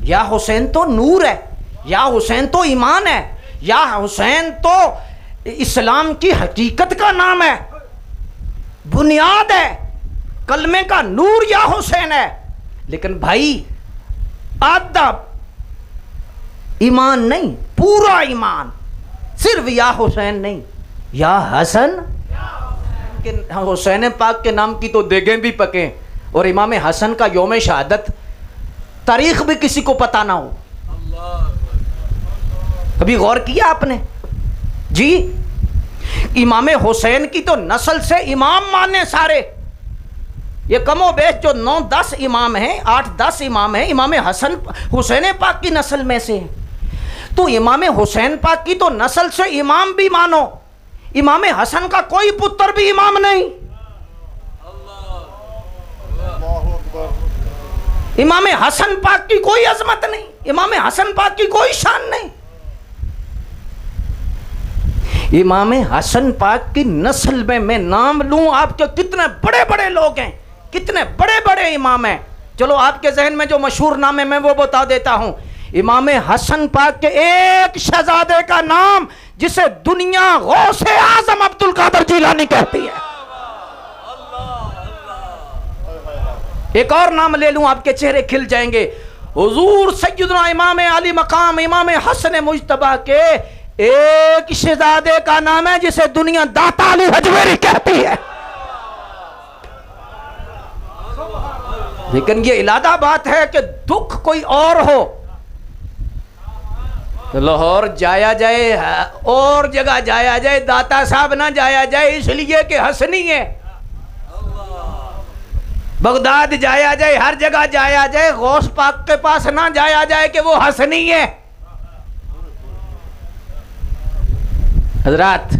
या हुसैन तो नूर है, या हुसैन तो ईमान है, या हुसैन तो इस्लाम की हकीकत का नाम है, बुनियाद है, कलमे का नूर या हुसैन है। लेकिन भाई आधा ईमान नहीं, पूरा ईमान, सिर्फ या हुसैन नहीं, या हसन। हुसैन पाक के नाम की तो देगें भी पके, और इमाम हसन का यौम शहादत तारीख भी किसी को पता ना हो। कभी गौर किया आपने जी? इमाम हुसैन की तो नस्ल से इमाम माने सारे, ये कमो बेश जो 9-10 इमाम हैं, 8-10 इमाम हैं, इमाम हसन हुसैन पाक की नस्ल में से हैं। तो इमाम हुसैन पाक की तो नस्ल से इमाम भी मानो, इमाम हसन का कोई पुत्र भी इमाम नहीं, इमाम हसन पाक की कोई अजमत नहीं, इमाम हसन पाक की कोई शान नहीं। इमाम हसन पाक की नस्ल में मैं नाम लूं आपके कितने बड़े बड़े लोग हैं, कितने बड़े बड़े इमाम हैं। चलो आपके जहन में जो मशहूर नाम है मैं वो बता देता हूं। इमाम हसन पाक के एक शहजादे का नाम जिसे दुनिया गौसे आजम अब्दुल कादर जिलानी कहती है। एक और नाम ले लूं आपके चेहरे खिल जाएंगे। हुजूर सैयदना इमाम अली मकाम इमाम हसन मुजतबा के एक शहजादे का नाम है जिसे दुनिया दाता अली हजवेरी कहती है। लेकिन ये इलादा बात है कि दुख कोई और हो तो लाहौर जाया जाए और जगह जाया जाए, दाता साहब ना जाया जाए इसलिए कि हसनी है। बगदाद जाया जाए, हर जगह जाया जाए, गौस पाक के पास ना जाया जाए कि वो हसनी है। हजरात,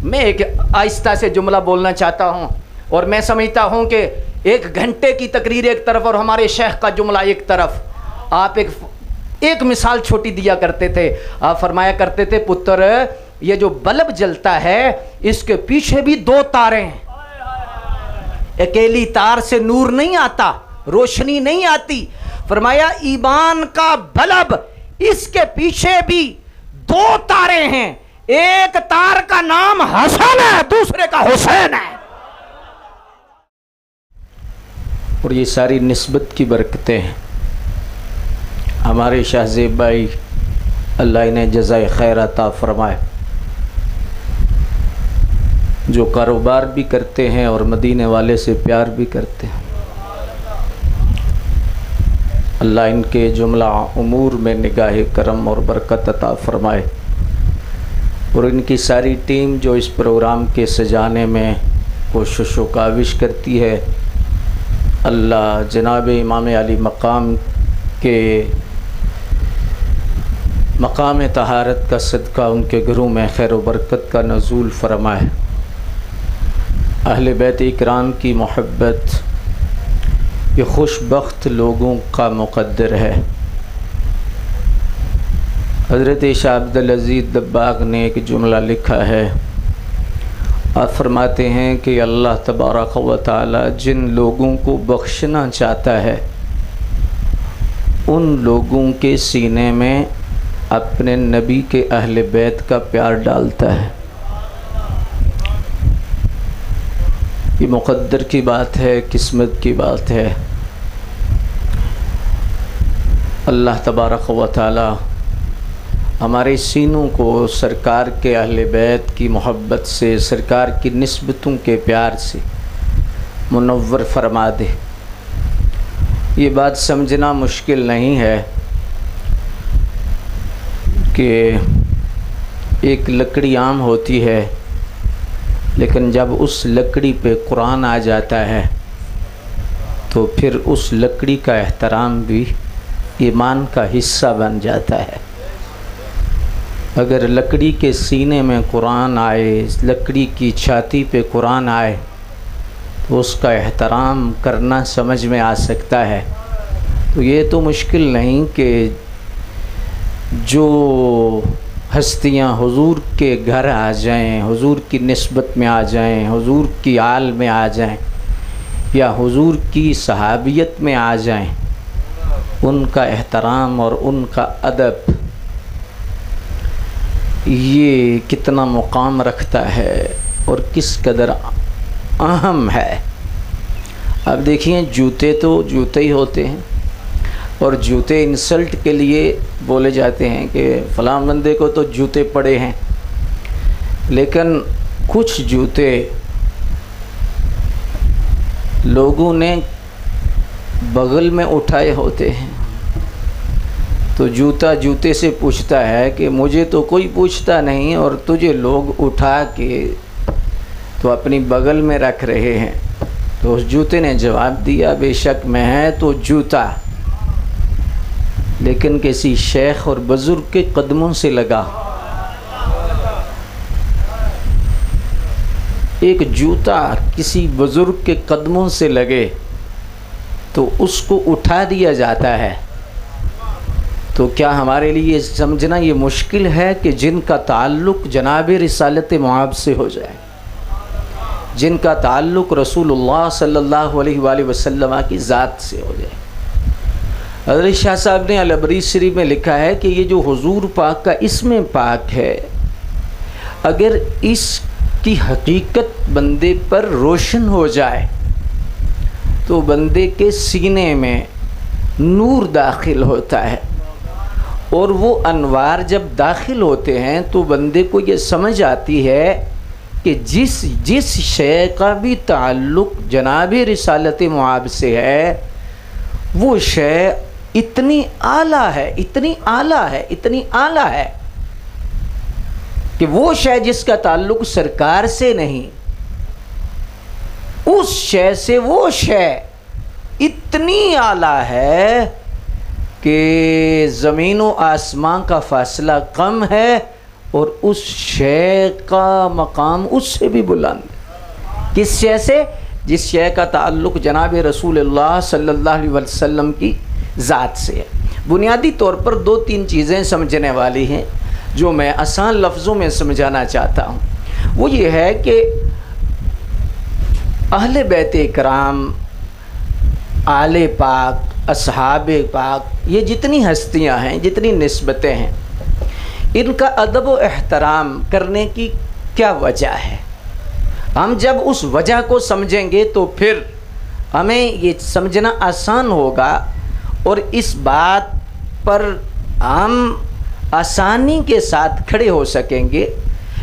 मैं एक आहिस्ता से जुमला बोलना चाहता हूं, और मैं समझता हूं कि 1 घंटे की तकरीर एक तरफ और हमारे शेख का जुमला एक तरफ। आप एक मिसाल छोटी दिया करते थे, आप फरमाया करते थे, पुत्र ये जो बल्ब जलता है इसके पीछे भी 2 तारे हैं, अकेली तार से नूर नहीं आता, रोशनी नहीं आती। फरमाया ईमान का बल्ब, इसके पीछे भी 2 तारे हैं, एक तार का नाम हसन है, दूसरे का हुसैन है। और ये सारी निस्बत की बरकतें हैं। हमारे शाहज़ेब भाई अल्लाह इन्हें जज़ाए खैर अता फरमाए, जो कारोबार भी करते हैं और मदीने वाले से प्यार भी करते हैं। अल्लाह इनके जुमला उमूर में निगाह करम और बरकत अता फरमाए। और इनकी सारी टीम जो इस प्रोग्राम के सजाने में कोशिश व काविश करती है, अल्लाह जनाब इमाम अली मकाम के मकाम तहारत का सदका उनके घरों में खैर व बरकत का नज़ूल फरमाए। अहले बैत इकराम की मोहब्बत ये खुशबख्त लोगों का मुक़द्दर है। हज़रत शाह अब्दुल अज़ीज़ दब्बाग़ ने एक जुमला लिखा है, आप फरमाते हैं कि अल्लाह तबारक व तआला जिन लोगों को बख्शना चाहता है उन लोगों के सीने में अपने नबी के अहले बैत का प्यार डालता है। ये मुक़द्दर की बात है, किस्मत की बात है। अल्लाह तबारक व तआला हमारे सीनों को सरकार के अहले बैत की मोहब्बत से, सरकार की निस्बतों के प्यार से मुनव्वर फरमा दे। ये बात समझना मुश्किल नहीं है कि एक लकड़ी आम होती है, लेकिन जब उस लकड़ी पे कुरान आ जाता है तो फिर उस लकड़ी का एहतराम भी ईमान का हिस्सा बन जाता है। अगर लकड़ी के सीने में कुरान आए, लकड़ी की छाती पे कुरान आए तो उसका एहतराम करना समझ में आ सकता है। तो ये तो मुश्किल नहीं कि जो हस्तियाँ हुजूर के घर आ जाएं, हुजूर की निस्बत में आ जाएं, हुजूर की आल में आ जाएं या हुजूर की सहाबियत में आ जाएं, उनका एहतराम और उनका अदब ये कितना मुकाम रखता है और किस कदर अहम है। अब देखिए, जूते तो जूते ही होते हैं और जूते इंसल्ट के लिए बोले जाते हैं कि फ़लाँ बंदे को तो जूते पड़े हैं, लेकिन कुछ जूते लोगों ने बगल में उठाए होते हैं, तो जूता जूते से पूछता है कि मुझे तो कोई पूछता नहीं और तुझे लोग उठा के तो अपनी बगल में रख रहे हैं। तो उस जूते ने जवाब दिया, बेशक मैं है तो जूता, लेकिन किसी शेख और बुज़ुर्ग के कदमों से लगा। एक जूता किसी बुज़ुर्ग के कदमों से लगे तो उसको उठा दिया जाता है। तो क्या हमारे लिए समझना ये मुश्किल है कि जिनका ताल्लुक़ जनाब रिसालत मुआब से हो जाए, जिनका ताल्लुक़ रसूलुल्लाह सल्लल्लाहु अलैहि वसल्लम की ज़ात से हो जाए। हज़रत शाह साहब ने अल-अबरीज़ शरीफ में लिखा है कि ये जो हुज़ूर पाक का इस्म पाक है, अगर इसकी हकीकत बंदे पर रोशन हो जाए तो बंदे के सीने में नूर दाखिल होता है, और वो अनवार जब दाखिल होते हैं तो बंदे को ये समझ आती है कि जिस शय का भी ताल्लुक़ जनाब रिसालत मुआब से है, वो शय इतनी आला है, इतनी आला है, इतनी आला है कि वो शय जिसका ताल्लुक़ सरकार से नहीं, उस शय से वो शय इतनी आला है कि ज़मीन व आसमां का फ़ासला कम है और उस शय का मकाम उससे भी बुलंद। किस शय से? जिस शय का ताल्लुक़ जनाब रसूलुल्लाह सल्लल्लाहु अलैहि वसल्लम की ज़ात से है। बुनियादी तौर पर दो तीन चीज़ें समझने वाली हैं जो मैं आसान लफ्ज़ों में समझाना चाहता हूँ। वो ये है कि अहले बैत इकराम, आले पाक, असहाबे पाक, ये जितनी हस्तियाँ हैं, जितनी निस्बतें हैं, इनका अदब व एहतराम करने की क्या वजह है? हम जब उस वजह को समझेंगे तो फिर हमें ये समझना आसान होगा और इस बात पर हम आसानी के साथ खड़े हो सकेंगे।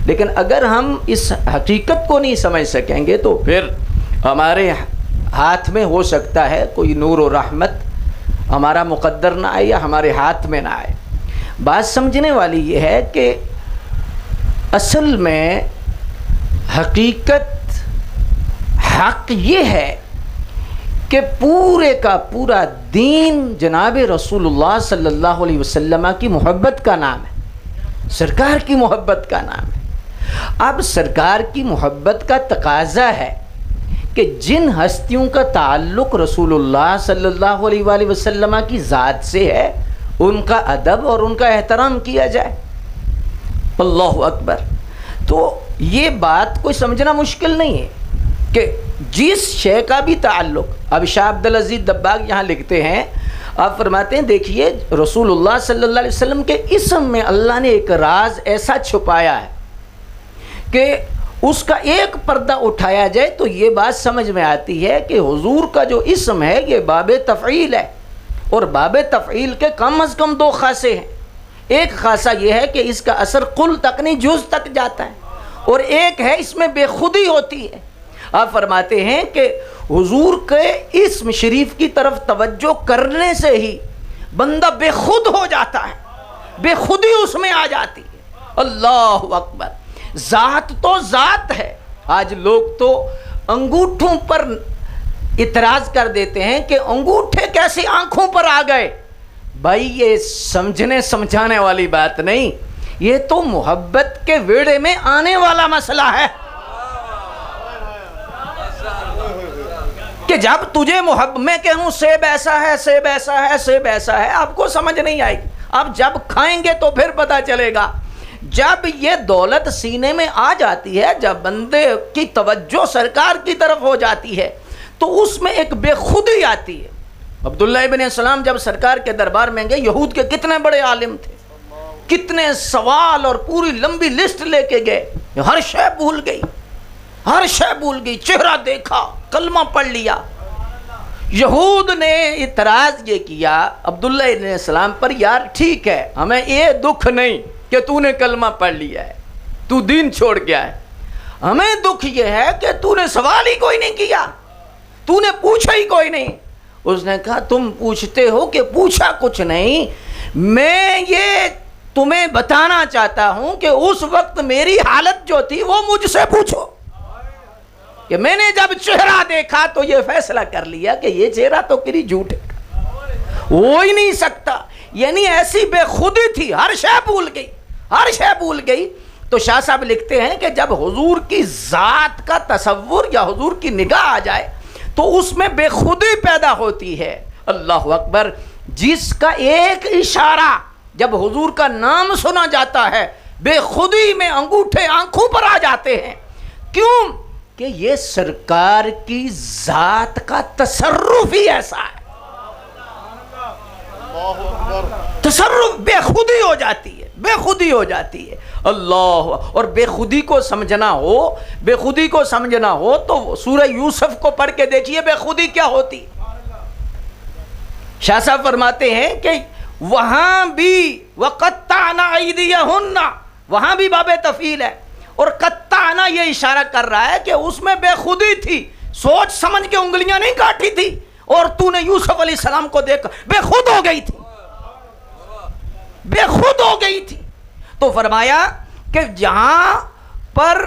लेकिन अगर हम इस हकीकत को नहीं समझ सकेंगे तो फिर हमारे हाथ में हो सकता है कोई नूर और रहमत हमारा मुक़द्दर ना आए या हमारे हाथ में ना आए। बात समझने वाली ये है कि असल में हकीकत हक़ ये है कि पूरे का पूरा दीन जनाब रसूलुल्लाह सल्लल्लाहु अलैहि वसल्लम की मोहब्बत का नाम है, सरकार की मोहब्बत का नाम है। अब सरकार की मोहब्बत का तकाज़ा है कि जिन हस्तियों का ताल्लुक़ रसूलुल्लाह सल्लल्लाहु अलैहि वसल्लम की ज़ात से है, उनका अदब और उनका एहतराम किया जाए। अल्लाहु अकबर। तो ये बात कोई समझना मुश्किल नहीं है कि जिस शय का भी ताल्लुक़, अब शाह अब्दुल अज़ीज़ दब्बाग यहाँ लिखते हैं, आप फरमाते हैं, देखिए रसूलुल्लाह सल्लल्लाहु अलैहि वसल्लम के इस्म में अल्लाह ने एक राज ऐसा छुपाया है कि उसका एक पर्दा उठाया जाए तो ये बात समझ में आती है कि हुजूर का जो इस्म है ये बाब तफ़ईल है, और बाब तफ़ईल के कम अज़ कम दो खासे हैं। एक खासा ये है कि इसका असर कुल तक नहीं, जुज़ तक जाता है, और एक है इसमें बेखुदी होती है। आप फरमाते हैं कि हुजूर के इस्म शरीफ की तरफ तवज्जो करने से ही बंदा बेखुद हो जाता है, बेखुदी उसमें आ जाती है। अल्लाहु अकबर। ज़ात तो ज़ात है। आज लोग तो अंगूठों पर इतराज़ कर देते हैं कि अंगूठे कैसे आंखों पर आ गए। भाई ये समझने समझाने वाली बात नहीं, ये तो मोहब्बत के वेड़े में आने वाला मसला है कि जब तुझे मोहब्बत में कहूँ सेब ऐसा है, सेब ऐसा है, सेब ऐसा है, आपको समझ नहीं आएगी। अब जब खाएंगे तो फिर पता चलेगा। जब ये दौलत सीने में आ जाती है, जब बंदे की तवज्जो सरकार की तरफ हो जाती है, तो उसमें एक बेखुदी आती है। अब्दुल्ला इब्न सलाम जब सरकार के दरबार में गए, यहूद के कितने बड़े आलिम थे, कितने सवाल और पूरी लंबी लिस्ट लेके गए, हर शय भूल गई, हर शय भूल गई, चेहरा देखा, कलमा पढ़ लिया। यहूद ने इतराज ये किया अब्दुल्ला इब्न सलाम पर, यार ठीक है, हमें ये दुख नहीं कि तूने कलमा पढ़ लिया है, तू दीन छोड़ गया है, हमें दुख ये है कि तूने सवाल ही कोई नहीं किया, तूने पूछा ही कोई नहीं। उसने कहा तुम पूछते हो कि पूछा कुछ नहीं, मैं ये तुम्हें बताना चाहता हूं कि उस वक्त मेरी हालत जो थी वो मुझसे पूछो, कि मैंने जब चेहरा देखा तो ये फैसला कर लिया कि ये चेहरा तो किरी झूठ है, हो ही नहीं सकता। यानी ऐसी बेखुदी थी, हर शय भूल गई, हर शय भूल गई। तो शाह साहब लिखते हैं कि जब हुजूर की जात का तसव्वुर या हुजूर की निगाह आ जाए तो उसमें बेखुदी पैदा होती है। अल्लाह अकबर। जिसका एक इशारा, जब हुजूर का नाम सुना जाता है, बेखुदी में अंगूठे आंखों पर आ जाते हैं। क्यों? कि ये सरकार की जात का तसर्रुफ ही ऐसा है, तसर्रुफ, बेखुदी हो जाती है, बेखुदी हो जाती है। अल्लाह। और बेखुदी को समझना हो, बेखुदी को समझना हो तो सूरह यूसुफ को पढ़ के देखिए बेखुदी क्या होती। शाह साहब फरमाते हैं कि वहां भी वक़त्ताना अयदियहुन्ना, वहां भी बाबे तफील है, और कत्ताना ये इशारा कर रहा है कि उसमें बेखुदी थी, सोच समझ के उंगलियां नहीं काटी थी, और तूने यूसुफ अलैहिस्सलाम को देख बेखुद हो गई थी, बेखुद हो गई थी। तो फरमाया कि जहां पर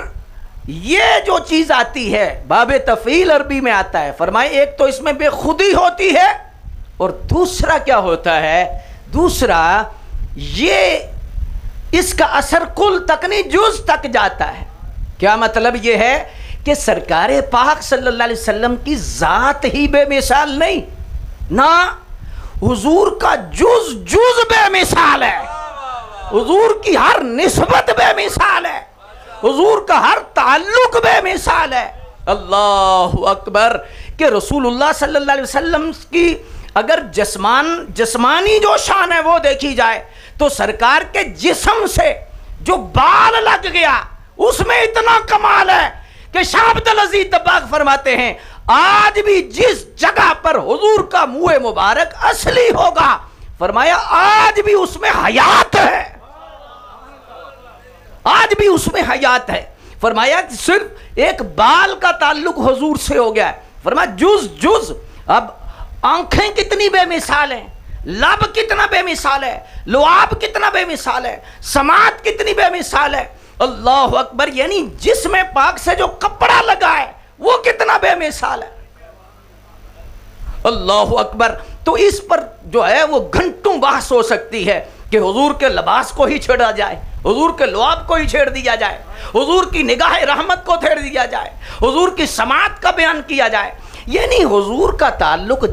ये जो चीज आती है, बाबे तफील अरबी में आता है, फरमाया एक तो इसमें बेखुदी होती है, और दूसरा क्या होता है, दूसरा ये इसका असर कुल तक नहीं जुज तक जाता है। क्या मतलब ये है कि सरकारे पाक सल्लल्लाहु अलैहि वसल्लम की जात ही बेमिसाल नहीं ना, हुजूर का जुज जुज बेमिसाल है, हुजूर की हर निस्बत बेमिसाल है, हुजूर का हर ताल्लुक बेमिसाल है। अल्लाहु अकबर। कि रसूलुल्लाह सल्लल्लाहु अलैहि वसल्लम की अगर जिस्मानी जो शान है वो देखी जाए तो सरकार के जिस्म से जो बाल लग गया उसमें इतना कमाल है कि शाह अब्दुल अजीज तब्बाग फरमाते हैं, आज भी जिस जगह पर हुजूर का मुंह मुबारक असली होगा, फरमाया आज भी उसमें हयात है, आज भी उसमें हयात है। फरमाया सिर्फ एक बाल का ताल्लुक हुजूर से हो गया है, फरमाया जुज जुज। अब आंखें कितनी बेमिसाल हैं, लब कितना बेमिसाल है, लुआब कितना बेमिसाल है, समात कितनी बेमिसाल है। अल्लाह अकबर। यानी जिसमें पाक से जो कपड़ा लगा है वो कितना बेमिसाल है। अल्लाह अकबर। तो इस पर जो है वो घंटों बहस हो सकती है कि हुजूर के लिबास को ही छेड़ा जाए, हुजूर के लुआब को ही छेड़ दिया जाए, हुजूर की निगाह रहमत को छेड़ दिया जाए, हुजूर की समात का बयान किया जाए। यानी हुजूर का ताल्लुक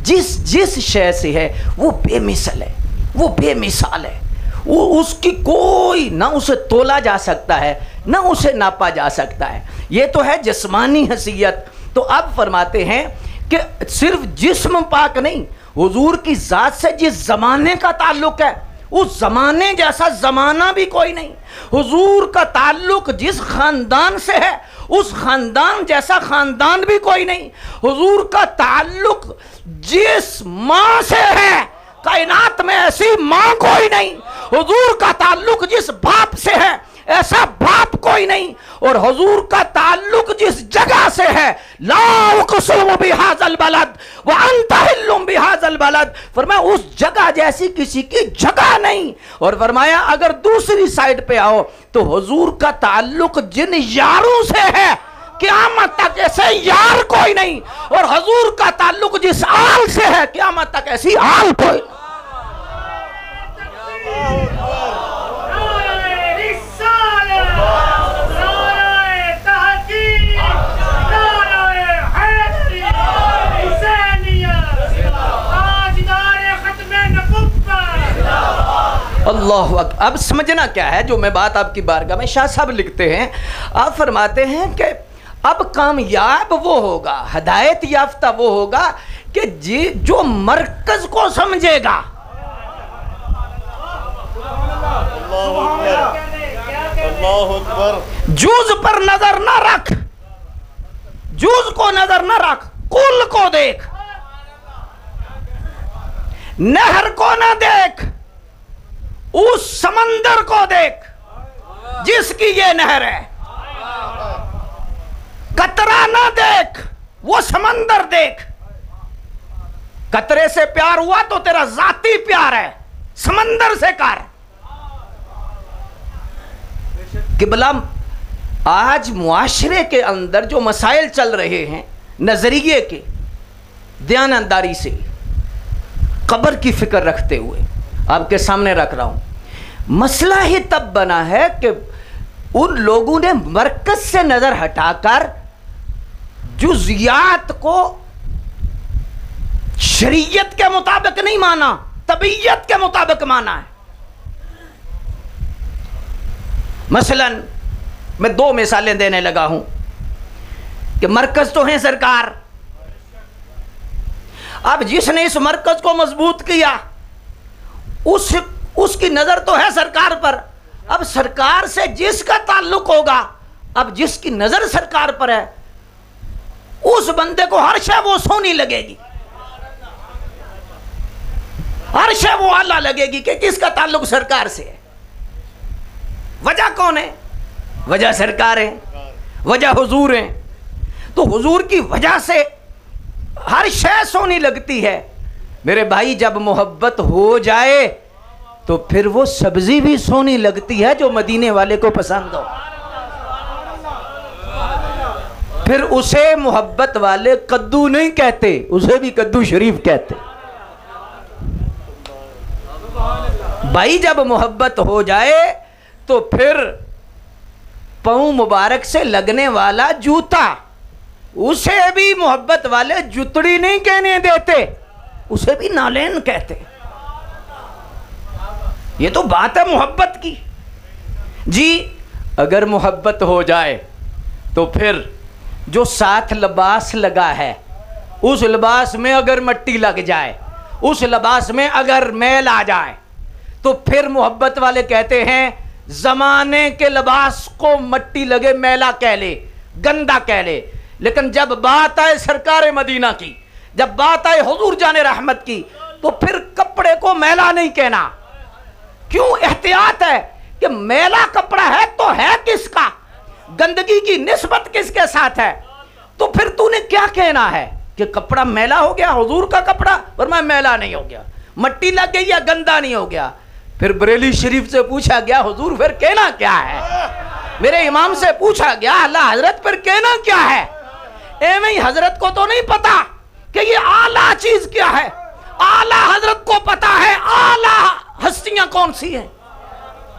जिस शय से है वो बेमिसल है, वो बेमिसाल है, वो उसकी कोई ना उसे तोला जा सकता है ना उसे नापा जा सकता है। ये तो है जिस्मानी हैसियत। तो अब फरमाते हैं कि सिर्फ जिस्म पाक नहीं, हुजूर की जात से जिस जमाने का ताल्लुक है उस जमाने जैसा जमाना भी कोई नहीं, हुजूर का ताल्लुक जिस खानदान से है उस खानदान जैसा खानदान भी कोई नहीं, हुजूर का ताल्लुक जिस मां से है कायनात में ऐसी मां कोई नहीं, हुजूर का ताल्लुक जिस बाप से है ऐसा बाप कोई नहीं, और हुजूर का ताल्लुक जिस जगह से है, ला उक़सिमु बिहाज़ल बलद व अंत हिल्लुम बिहाज़ल बलद, फरमाया उस जगह जैसी किसी की जगह नहीं। और फरमाया अगर दूसरी साइड पे आओ तो हुजूर का ताल्लुक जिन यारों से है क़यामत तक ऐसे यार कोई नहीं, और हुजूर का ताल्लुक जिस आल से है क़यामत तक ऐसी आल कोई। अल्लाह। अब समझना क्या है जो मैं बात आपकी बारगाह में, शाह साहब लिखते हैं, आप फरमाते हैं कि अब कामयाब वो होगा, हिदायत याफ्ता वो होगा कि जो मरकज को समझेगा। जूज पर नजर ना रख, जूज को नजर ना रख, कुल को देख, नहर को ना देख, उस समंदर को देख जिसकी ये नहर है। कतरा ना देख, वो समंदर देख। कतरे से प्यार हुआ तो तेरा जाती प्यार है, समंदर से कर। किबला आज मुआशरे के अंदर जो मसाइल चल रहे हैं नजरिए के, दयानतदारी से, कब्र की फिक्र रखते हुए आपके सामने रख रहा हूं। मसला ही तब बना है कि उन लोगों ने मरकज से नजर हटाकर जुज़ियात को शरीयत के मुताबिक नहीं माना, तबीयत के मुताबिक माना है। मसलन मैं दो मिसालें देने लगा हूं कि मरकज तो है सरकार। अब जिसने इस मरकज को मजबूत किया उसकी नजर तो है सरकार पर। अब सरकार से जिसका ताल्लुक होगा, अब जिसकी नजर सरकार पर है, उस बंदे को हर शय वो सोनी लगेगी, हर शय वो आला लगेगी कि किसका ताल्लुक सरकार से है। वजह कौन है? वजह सरकार है, वजह हुजूर है। तो हुजूर की वजह से हर शय सोनी लगती है। मेरे भाई, जब मोहब्बत हो जाए तो फिर वो सब्जी भी सोनी लगती है जो मदीने वाले को पसंद हो। फिर उसे मोहब्बत वाले कद्दू नहीं कहते, उसे भी कद्दू शरीफ कहते। भाई, जब मोहब्बत हो जाए तो फिर पाँव मुबारक से लगने वाला जूता, उसे भी मोहब्बत वाले जुतड़ी नहीं कहने देते, उसे भी नालेन कहते। ये तो बात है मोहब्बत की जी। अगर मोहब्बत हो जाए तो फिर जो साथ लिबास लगा है, उस लिबास में अगर मट्टी लग जाए, उस लिबास में अगर मैल आ जाए, तो फिर मोहब्बत वाले कहते हैं जमाने के लिबास को मट्टी लगे मैला कह ले, गंदा कह ले। लेकिन जब बात आए सरकार मदीना की, जब बात आए हुजूर जाने रहमत की, तो फिर कपड़े को मैला नहीं कहना। क्यों? एहतियात है कि मैला कपड़ा है तो है किसका, गंदगी की निस्बत किसके साथ है। तो फिर तूने क्या कहना है कि कपड़ा मैला हो गया, हुजूर का कपड़ा, और मैं मैला नहीं हो गया, मट्टी लग गई या गंदा नहीं हो गया। फिर बरेली शरीफ से पूछा गया, हुजूर फिर कहना क्या है? मेरे इमाम से पूछा गया, अल्लाह हजरत फिर कहना क्या है? एवं ही हजरत को तो नहीं पता कि ये आला चीज क्या है। आला हजरत को पता है आला हस्तियां कौन सी हैं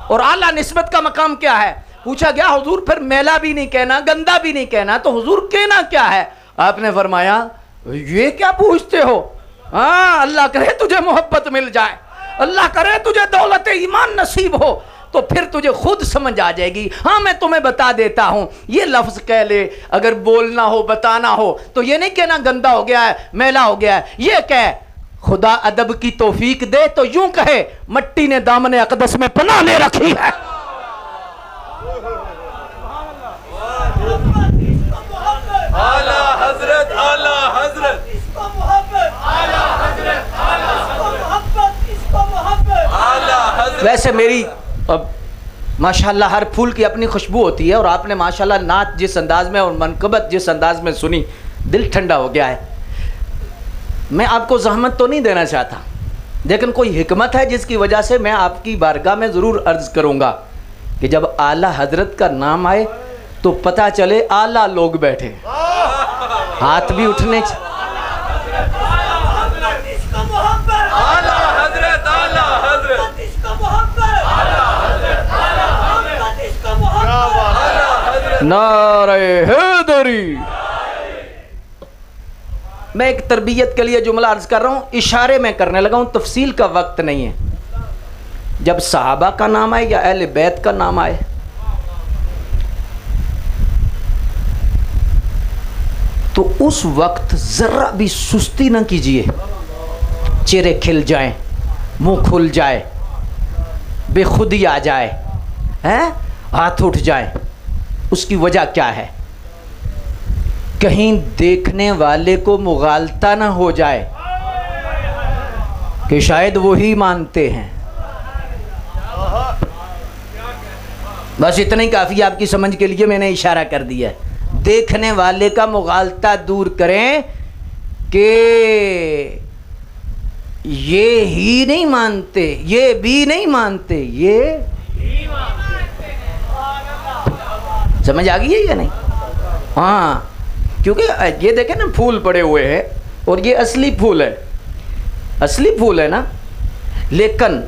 और आला निस्बत का मकाम क्या है। पूछा गया, हुजूर फिर मैला भी नहीं कहना, गंदा भी नहीं कहना, तो हुजूर कहना क्या है? आपने फरमाया, ये क्या पूछते हो? हाँ, अल्लाह करे तुझे मोहब्बत मिल जाए, अल्लाह करे तुझे दौलत ईमान नसीब हो, तो फिर तुझे खुद समझ आ जाएगी। हाँ, मैं तुम्हें बता देता हूं, ये लफ्ज कह ले, अगर बोलना हो, बताना हो, तो ये नहीं कहना गंदा हो गया है, मैला हो गया है। ये कह, खुदा अदब की तौफीक दे तो यूं कहे, मट्टी ने दामन अकदस में पनाह ले रखी है। आला हजरत, आला हजरत, वैसे मेरी अब माशाल्लाह हर फूल की अपनी खुशबू होती है, और आपने माशाल्लाह नात जिस अंदाज में और मनकबत जिस अंदाज में सुनी, दिल ठंडा हो गया है। मैं आपको जहमत तो नहीं देना चाहता, लेकिन कोई हिकमत है जिसकी वजह से मैं आपकी बारगाह में ज़रूर अर्ज़ करूँगा कि जब आला हजरत का नाम आए तो पता चले आला लोग बैठे, हाथ भी उठने नारे हैदरी। मैं एक तरबियत के लिए जुमला अर्ज कर रहा हूँ, इशारे में करने लगा हूँ, तफसील का वक्त नहीं है। जब सहाबा का नाम आए या अहले बैत का नाम आए, तो उस वक्त जरा भी सुस्ती ना कीजिए। चेहरे खिल जाएं, मुंह खुल जाए, बेखुदी आ जाए, हैं, हाथ उठ जाए। उसकी वजह क्या है? कहीं देखने वाले को मुगालता ना हो जाए कि शायद वो ही मानते हैं। बस इतना ही काफ़ी आपकी समझ के लिए मैंने इशारा कर दिया है। देखने वाले का मुगालता दूर करें कि ये ही नहीं मानते, ये भी नहीं मानते, ये समझ आ गई है या नहीं? हाँ, क्योंकि ये देखें ना, फूल पड़े हुए हैं और ये असली फूल है, असली फूल है ना, लेकिन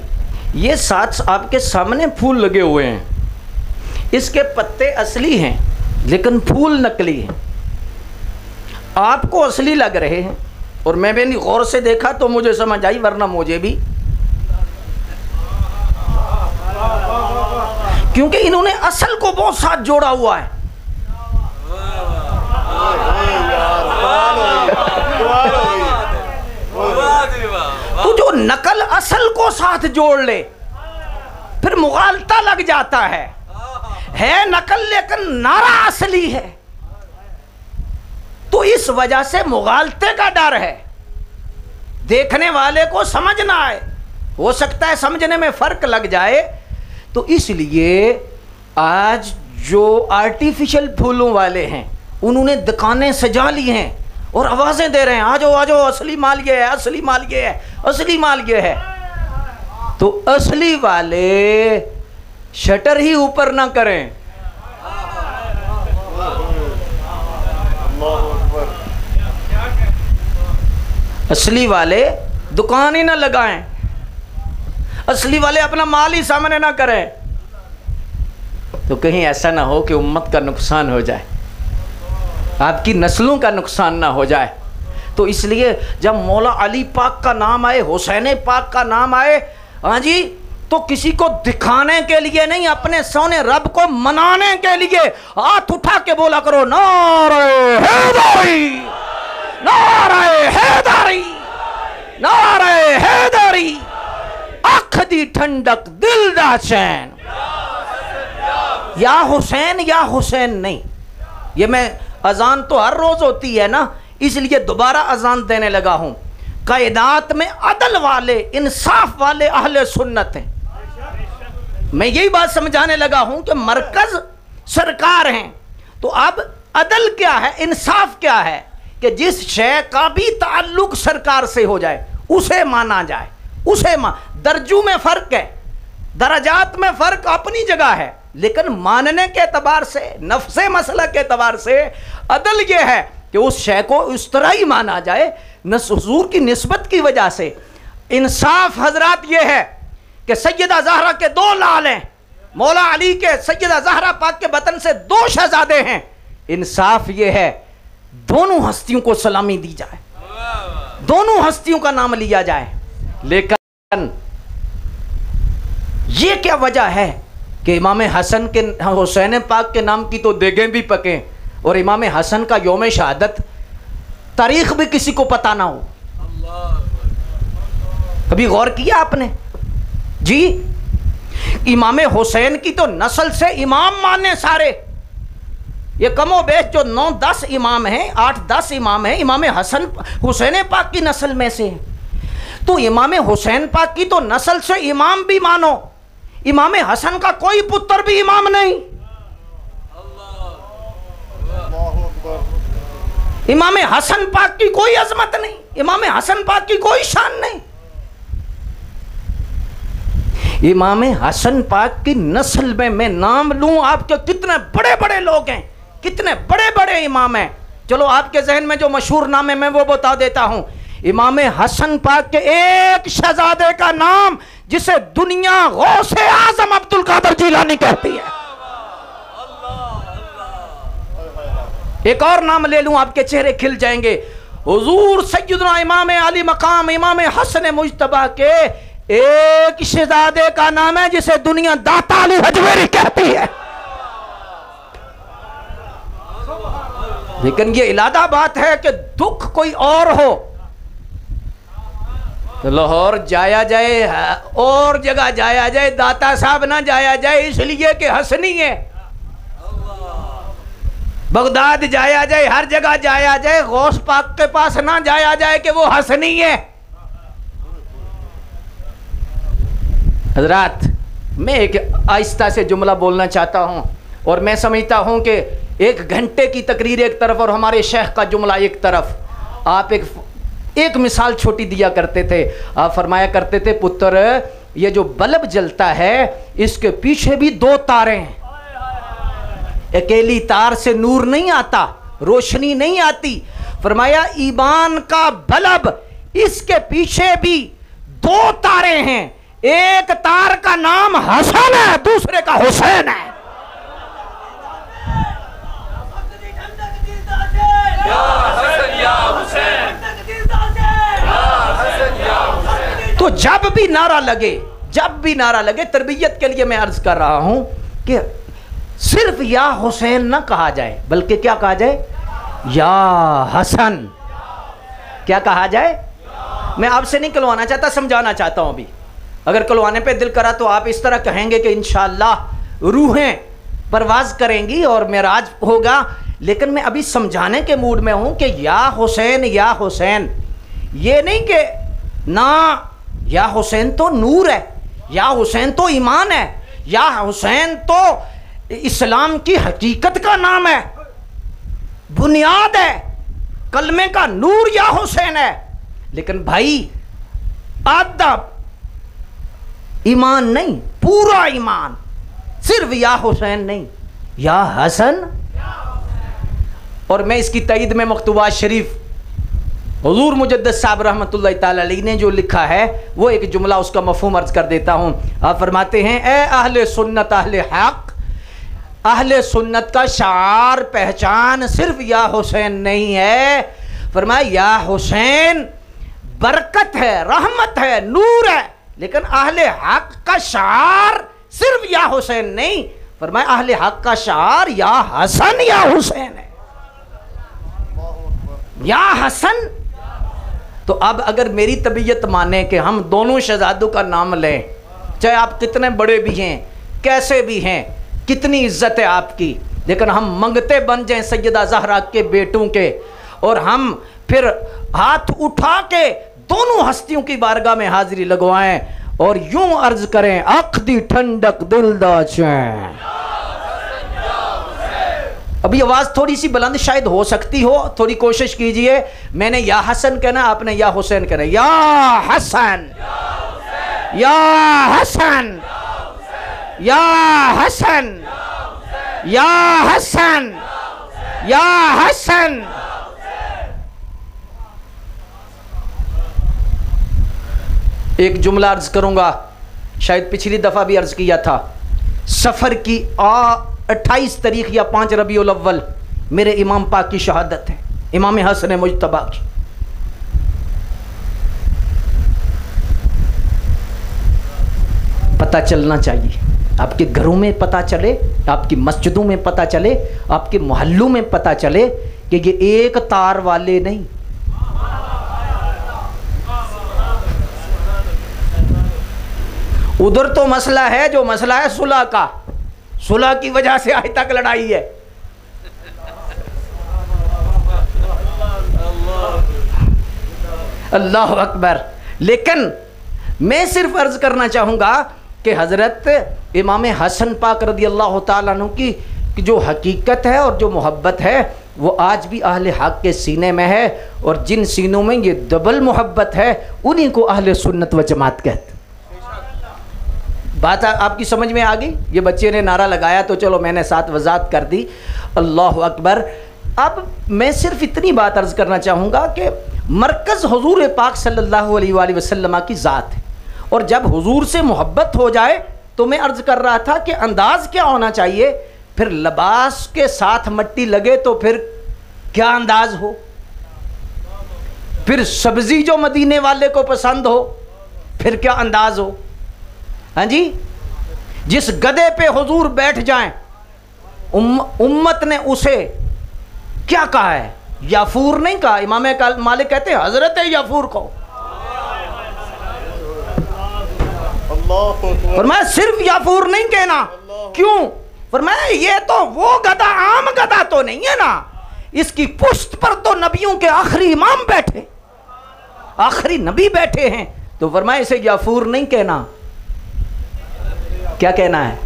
ये साथ आपके सामने फूल लगे हुए हैं, इसके पत्ते असली हैं लेकिन फूल नकली हैं। आपको असली लग रहे हैं और मैं भी गौर से देखा तो मुझे समझ आई, वरना मुझे भी, क्योंकि इन्होंने असल को बहुत साथ जोड़ा हुआ है। तो जो नकल असल को साथ जोड़ ले फिर मुगालता लग जाता है नकल लेकिन नारा असली है। तो इस वजह से मुगालते का डर है, देखने वाले को समझ ना आए, हो सकता है समझने में फर्क लग जाए। तो इसलिए आज जो आर्टिफिशियल फूलों वाले हैं उन्होंने दुकानें सजा ली हैं और आवाजें दे रहे हैं, आ जाओ आ जाओ, असली माल ये है, असली माल ये है, असली माल ये है। तो असली वाले शटर ही ऊपर ना करें, असली वाले दुकान ही ना लगाएं, असली वाले अपना माल ही सामने ना करें, तो कहीं ऐसा ना हो कि उम्मत का नुकसान हो जाए, आपकी नस्लों का नुकसान ना हो जाए। तो इसलिए जब मौला अली पाक का नाम आए, हुसैन पाक का नाम आए, हाँ जी, तो किसी को दिखाने के लिए नहीं, अपने सोने रब को मनाने के लिए हाथ उठा के बोला करो, नारे हैदरी, नारे हैदरी, नारे हैदरी, आँख दी ठंडक दिल दा चैन, या हुसैन नहीं। ये मैं अजान तो हर रोज होती है ना, इसलिए दोबारा अजान देने लगा हूं। कायनात में अदल वाले, इंसाफ वाले अहले सुन्नत हैं। मैं यही बात समझाने लगा हूं कि मरकज सरकार हैं, तो अब अदल क्या है, इंसाफ क्या है कि जिस शय का भी ताल्लुक सरकार से हो जाए उसे माना जाए, उसे दर्जों में फर्क है, दराजात में फर्क अपनी जगह है, लेकिन मानने के एतबार से, नफ्से मसला के एतबार से अदल ये है कि उस शय को उस तरह ही माना जाए हुजूर की निस्बत की वजह से। इंसाफ हजरात ये है कि सैयदा ज़हरा के दो लाल हैं, मौला अली के सैयदा ज़हरा पाक के बतन से दो शहजादे हैं। इंसाफ ये है दोनों हस्तियों को सलामी दी जाए, दोनों हस्तियों का नाम लिया जाए। लेकिन ये क्या वजह है कि इमाम हसन के, हुसैन पाक के नाम की तो देगें भी पकें और इमाम हसन का यौम शहादत तारीख भी किसी को पता ना हो। कभी गौर किया आपने जी? इमाम हुसैन की तो नस्ल से इमाम माने सारे, ये कमो बेश जो 9-10 इमाम हैं, 8-10 इमाम हैं, इमाम हसन हुसैन पाक की नस्ल में से। तो इमाम हुसैन पाक की तो नस्ल से इमाम भी मानो, इमाम हसन का कोई पुत्र भी इमाम नहीं, इमाम हसन पाक की कोई अजमत नहीं, इमाम हसन पाक की कोई शान नहीं। इमाम हसन पाक की नस्ल में मैं नाम लूं आपके, कितने बड़े बड़े लोग हैं, कितने बड़े बड़े इमाम हैं। चलो आपके जहन में जो मशहूर नाम है मैं वो बता देता हूं। इमाम हसन पाक के एक शहजादे का नाम जिसे दुनिया गौसे आजम अब्दुल कादर जिलानी कहती है। एक और नाम ले लूं आपके चेहरे खिल जाएंगे। हुजूर सैयदना इमाम अली मकाम इमाम हसन मुजतबा के एक शहजादे का नाम है जिसे दुनिया दाता अली हजवेरी कहती है। लेकिन ये इलादा बात है कि दुख कोई और हो तो लाहौर जाया जाए और जगह जाया जाए, दाता साहब ना जाया जाए इसलिए कि हसनी है। बगदाद जाया जाए, हर जगह जाया जाए, गौस पाक के पास ना जाया जाए कि वो हसनी है। हजरात, मैं एक आहिस्ता से जुमला बोलना चाहता हूं और मैं समझता हूं कि 1 घंटे की तकरीर एक तरफ और हमारे शेख का जुमला एक तरफ। आप एक मिसाल छोटी दिया करते थे। आप फरमाया करते थे, पुत्र ये जो बल्ब जलता है इसके पीछे भी 2 तारे हैं। अकेली तार से नूर नहीं आता, रोशनी नहीं आती। फरमाया ईमान का बल्ब, इसके पीछे भी 2 तारे हैं। एक तार का नाम हसन है, दूसरे का हुसैन है। तो जब भी नारा लगे, तरबियत के लिए मैं अर्ज कर रहा हूं कि सिर्फ या हुसैन ना कहा जाए, बल्कि क्या कहा जाए? या हसन। क्या कहा जाए? मैं आपसे नहीं कहलवाना चाहता, समझाना चाहता हूं। अभी अगर कहलवाने पे दिल करा तो आप इस तरह कहेंगे कि इंशाअल्लाह रूहें परवाज करेंगी और मेराज होगा। लेकिन मैं अभी समझाने के मूड में हूं कि या हुसैन ये नहीं कि ना, या हुसैन तो नूर है, या हुसैन तो ईमान है, या हुसैन तो इस्लाम की हकीकत का नाम है, बुनियाद है, कलमे का नूर या हुसैन है। लेकिन भाई आधा ईमान नहीं, पूरा ईमान, सिर्फ या हुसैन नहीं, या हसन। और मैं इसकी तईद में मकतूबात शरीफ हुजूर मुजद्दिद साहब रहमतुल्लाह ताला अलैह ने जो लिखा है वो एक जुमला उसका मफहूम अर्ज कर देता हूँ। आप फरमाते हैं, ए अहले सुन्नत अहले हक, अहले सुन्नत का शार पहचान सिर्फ या हुसैन नहीं है। फरमाया या हुसैन बरकत है, रहमत है, नूर है, लेकिन अहले हक का शार सिर्फ या हुसैन नहीं। फरमाया अहले हक का शार या हसन या हुसैन है, या हसन। तो अब अगर मेरी तबीयत माने कि हम दोनों शहजादों का नाम लें, चाहे आप कितने बड़े भी हैं, कैसे भी हैं, कितनी इज्जत है आपकी, लेकिन हम मंगते बन जाएं सैयदा ज़हरा के बेटों के, और हम फिर हाथ उठा के दोनों हस्तियों की बारगाह में हाजिरी लगवाएं और यूं अर्ज करें, अख दी ठंडक दिल दा चैन। अभी आवाज थोड़ी सी बुलंद शायद हो सकती हो, थोड़ी कोशिश कीजिए। मैंने या हसन कहना, आपने या हुसैन कहना। या हसन, या हसन, या हसन, या हसन, या हसन। एक जुमला अर्ज करूंगा, शायद पिछली दफा भी अर्ज किया था। सफर की 28 तारीख या 5 रबीउल अव्वल मेरे इमाम पाक की शहादत है, इमाम हसन मुजतबा की। पता चलना चाहिए, आपके घरों में पता चले, आपकी मस्जिदों में पता चले, आपके मोहल्लों में पता चले कि ये एक तार वाले नहीं। उधर तो मसला है, जो मसला है सुलह का, सुलह की वजह से आज तक लड़ाई है। अल्लाह अकबर। लेकिन मैं सिर्फ अर्ज करना चाहूंगा कि हजरत इमाम हसन पाक रदी अल्लाह ताला अन्हु की जो हकीकत है और जो मोहब्बत है वो आज भी अहले हक के सीने में है, और जिन सीनों में ये डबल मोहब्बत है उन्हीं को अहले सुन्नत व जमात कहते। बात आपकी समझ में आ गई? ये बच्चे ने नारा लगाया तो चलो मैंने साथ वजाहत कर दी। अल्लाह अकबर। अब मैं सिर्फ इतनी बात अर्ज करना चाहूँगा कि मरकज़ हुजूर पाक सल्लल्लाहु अलैहि वसल्लम की ज़ात है, और जब हुजूर से मोहब्बत हो जाए तो मैं अर्ज कर रहा था कि अंदाज़ क्या होना चाहिए, फिर लिबास के साथ मट्टी लगे तो फिर क्या अंदाज हो, फिर सब्जी जो मदीने वाले को पसंद हो फिर क्या अंदाज हो। हाँ जी, जिस गधे पे हुजूर बैठ जाएं उम्मत ने उसे क्या कहा है? याफूर नहीं कहा। इमाम मालिक कहते हैं हजरत याफूर को। फरमाया सिर्फ याफूर नहीं कहना। क्यों? फरमाया ये तो वो गधा आम गधा तो नहीं है ना, इसकी पुश्त पर तो नबियों के आखिरी इमाम बैठे, आखिरी नबी बैठे हैं। तो फरमाया इसे याफूर नहीं कहना। क्या कहना है?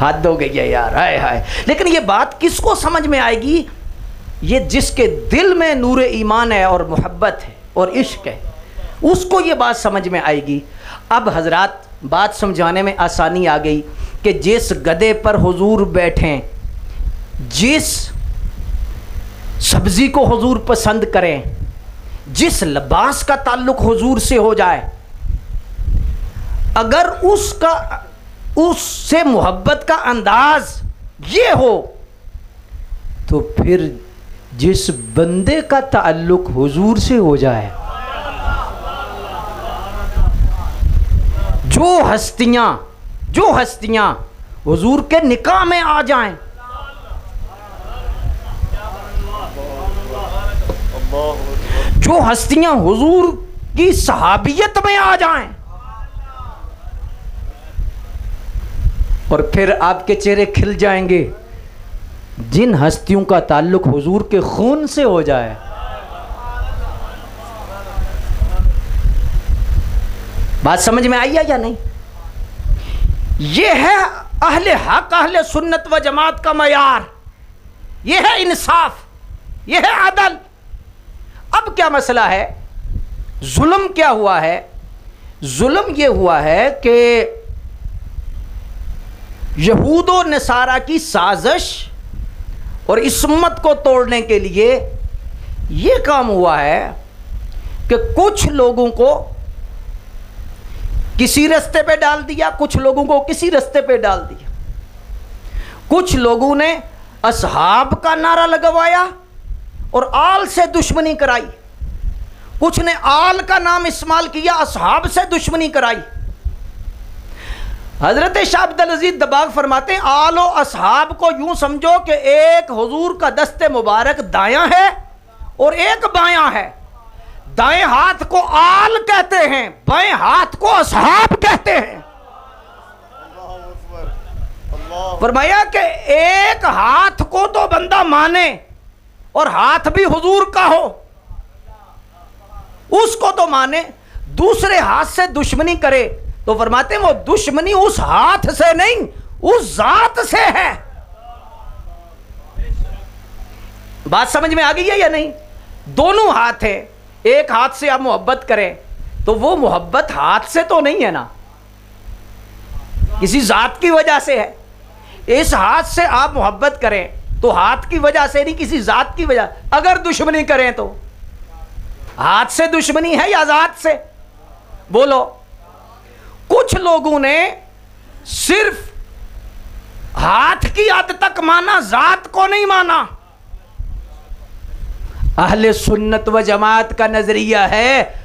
हाथ धो गई है यार, हाय हाय। लेकिन ये बात किसको समझ में आएगी? ये जिसके दिल में नूर ईमान है और मोहब्बत है और इश्क है, उसको ये बात समझ में आएगी। अब हजरात बात समझाने में आसानी आ गई कि जिस गधे पर हुजूर बैठें, जिस सब्जी को हुजूर पसंद करें, जिस लिबास का ताल्लुक हुजूर से हो जाए, अगर उससे मोहब्बत का अंदाज ये हो, तो फिर जिस बंदे का ताल्लुक हुजूर से हो जाए, जो हस्तियां हुजूर के निकाह में आ जाएं, जो हस्तियां हुजूर की सहाबियत में आ जाएं, और फिर आपके चेहरे खिल जाएंगे जिन हस्तियों का ताल्लुक हुजूर के खून से हो जाए। बात समझ में आई है या नहीं? ये है अहले हक, अहले सुन्नत व जमात का मयार, ये है इंसाफ, ये है अदल। अब क्या मसला है? जुल्म क्या हुआ है? जुल्म ये हुआ है कि यहूद व नसारा की साजिश और इस उम्मत को तोड़ने के लिए ये काम हुआ है कि कुछ लोगों को किसी रास्ते पे डाल दिया, कुछ लोगों को किसी रास्ते पे डाल दिया। कुछ लोगों ने असहाब का नारा लगवाया और आल से दुश्मनी कराई, कुछ ने आल का नाम इस्तेमाल किया, असहाब से दुश्मनी कराई। हजरत शाह अब्दुल अजीज दबाग फरमाते हैं, आल और असहाब को यूं समझो कि एक हुजूर का दस्ते मुबारक दायां है और एक बायां है। दाएं हाथ को आल कहते हैं, बाएं हाथ को असहाब कहते हैं। फरमाया कि एक हाथ को तो बंदा माने और हाथ भी हुजूर का हो, उसको तो माने, दूसरे हाथ से दुश्मनी करे तो फरमाते हैं वो दुश्मनी उस हाथ से नहीं, उस जात से है। बात समझ में आ गई है या नहीं? दोनों हाथ है, एक हाथ से आप मोहब्बत करें तो वो मोहब्बत हाथ से तो नहीं है ना, किसी जात की वजह से है। इस हाथ से आप मोहब्बत करें तो हाथ की वजह से नहीं, किसी जात की वजह। अगर दुश्मनी करें तो हाथ से दुश्मनी है या जात से? बोलो। कुछ लोगों ने सिर्फ हाथ की हद तक माना, जात को नहीं माना। अहले सुन्नत व जमात का नजरिया है